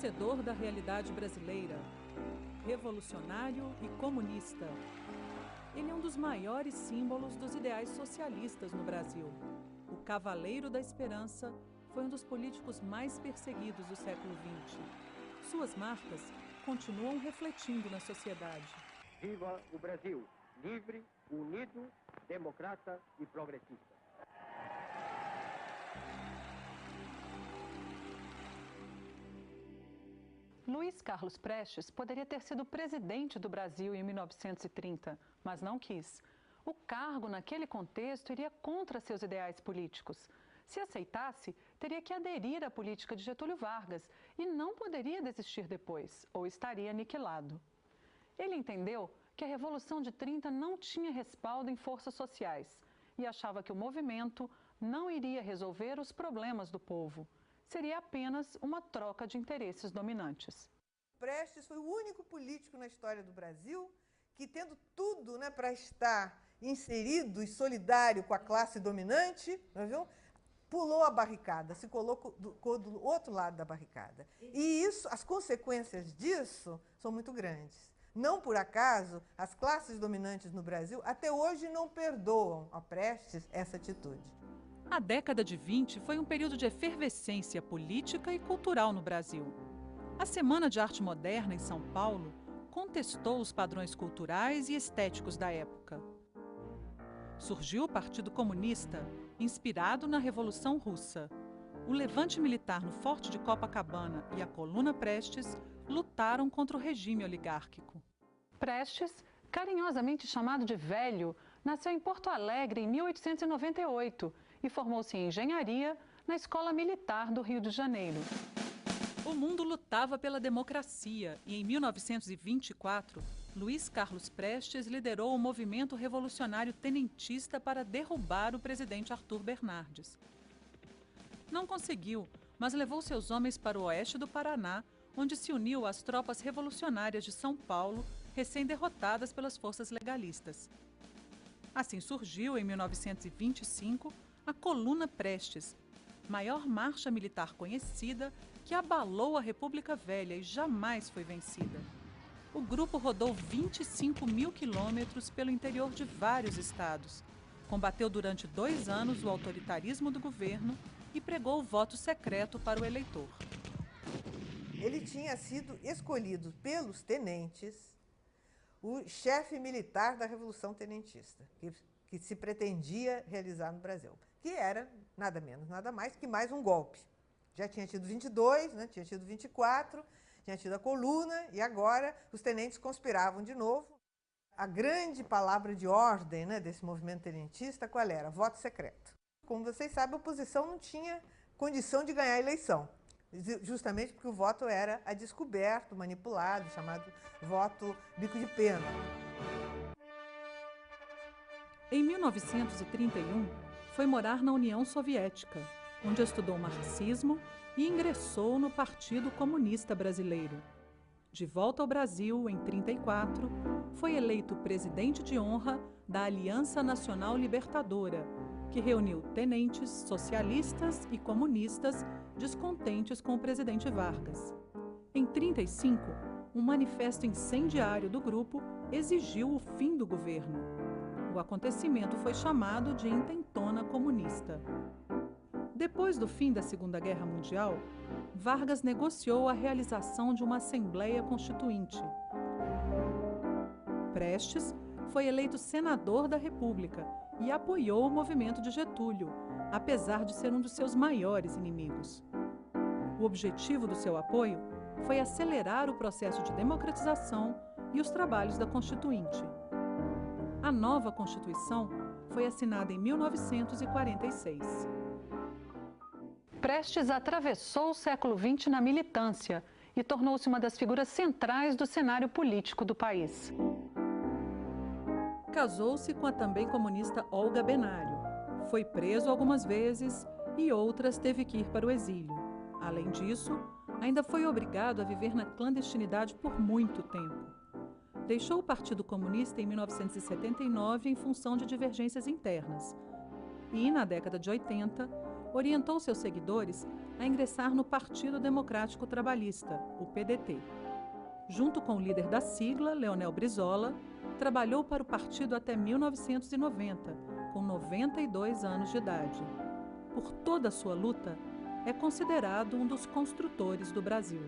conhecedor da realidade brasileira, revolucionário e comunista. Ele é um dos maiores símbolos dos ideais socialistas no Brasil. O Cavaleiro da Esperança foi um dos políticos mais perseguidos do século XX. Suas marcas continuam refletindo na sociedade. Viva o Brasil, livre, unido, democrata e progressista. Luiz Carlos Prestes poderia ter sido presidente do Brasil em 1930, mas não quis. O cargo, naquele contexto, iria contra seus ideais políticos. Se aceitasse, teria que aderir à política de Getúlio Vargas e não poderia desistir depois, ou estaria aniquilado. Ele entendeu que a Revolução de 30 não tinha respaldo em forças sociais e achava que o movimento não iria resolver os problemas do povo. Seria apenas uma troca de interesses dominantes. Prestes foi o único político na história do Brasil que, tendo tudo, né, para estar inserido e solidário com a classe dominante, não viu? Pulou a barricada, se colocou do outro lado da barricada. E isso, as consequências disso são muito grandes. Não por acaso, as classes dominantes no Brasil até hoje não perdoam a Prestes essa atitude. A década de 20 foi um período de efervescência política e cultural no Brasil. A Semana de Arte Moderna, em São Paulo, contestou os padrões culturais e estéticos da época. Surgiu o Partido Comunista, inspirado na Revolução Russa. O levante militar no Forte de Copacabana e a Coluna Prestes lutaram contra o regime oligárquico. Prestes, carinhosamente chamado de Velho, nasceu em Porto Alegre em 1898 e formou-se em engenharia na Escola Militar do Rio de Janeiro. O mundo lutava pela democracia e, em 1924, Luiz Carlos Prestes liderou o movimento revolucionário tenentista para derrubar o presidente Arthur Bernardes. Não conseguiu, mas levou seus homens para o oeste do Paraná, onde se uniu às tropas revolucionárias de São Paulo, recém-derrotadas pelas forças legalistas. Assim surgiu, em 1925, a Coluna Prestes, maior marcha militar conhecida que abalou a República Velha e jamais foi vencida. O grupo rodou 25 mil quilômetros pelo interior de vários estados, combateu durante 2 anos o autoritarismo do governo e pregou o voto secreto para o eleitor. Ele tinha sido escolhido pelos tenentes o chefe militar da Revolução Tenentista, que se pretendia realizar no Brasil, que era nada menos, nada mais que mais um golpe. Já tinha tido 22, né, tinha tido 24, tinha tido a Coluna, e agora os tenentes conspiravam de novo. A grande palavra de ordem, né, desse movimento tenentista, qual era? Voto secreto. Como vocês sabem, a oposição não tinha condição de ganhar a eleição, justamente porque o voto era a descoberto, manipulado, chamado voto bico de pena. Em 1931, foi morar na União Soviética, onde estudou marxismo e ingressou no Partido Comunista Brasileiro. De volta ao Brasil, em 1934, foi eleito presidente de honra da Aliança Nacional Libertadora, que reuniu tenentes, socialistas e comunistas descontentes com o presidente Vargas. Em 1935, um manifesto incendiário do grupo exigiu o fim do governo. O acontecimento foi chamado de Intentona Comunista. Depois do fim da Segunda Guerra Mundial, Vargas negociou a realização de uma Assembleia Constituinte. Prestes foi eleito senador da República e apoiou o movimento de Getúlio, apesar de ser um dos seus maiores inimigos. O objetivo do seu apoio foi acelerar o processo de democratização e os trabalhos da Constituinte. A nova Constituição foi assinada em 1946. Prestes atravessou o século XX na militância e tornou-se uma das figuras centrais do cenário político do país. Casou-se com a também comunista Olga Benário. Foi preso algumas vezes e outras teve que ir para o exílio. Além disso, ainda foi obrigado a viver na clandestinidade por muito tempo. Deixou o Partido Comunista em 1979 em função de divergências internas. E, na década de 80, orientou seus seguidores a ingressar no Partido Democrático Trabalhista, o PDT. Junto com o líder da sigla, Leonel Brizola, trabalhou para o partido até 1990, com 92 anos de idade. Por toda a sua luta, é considerado um dos construtores do Brasil.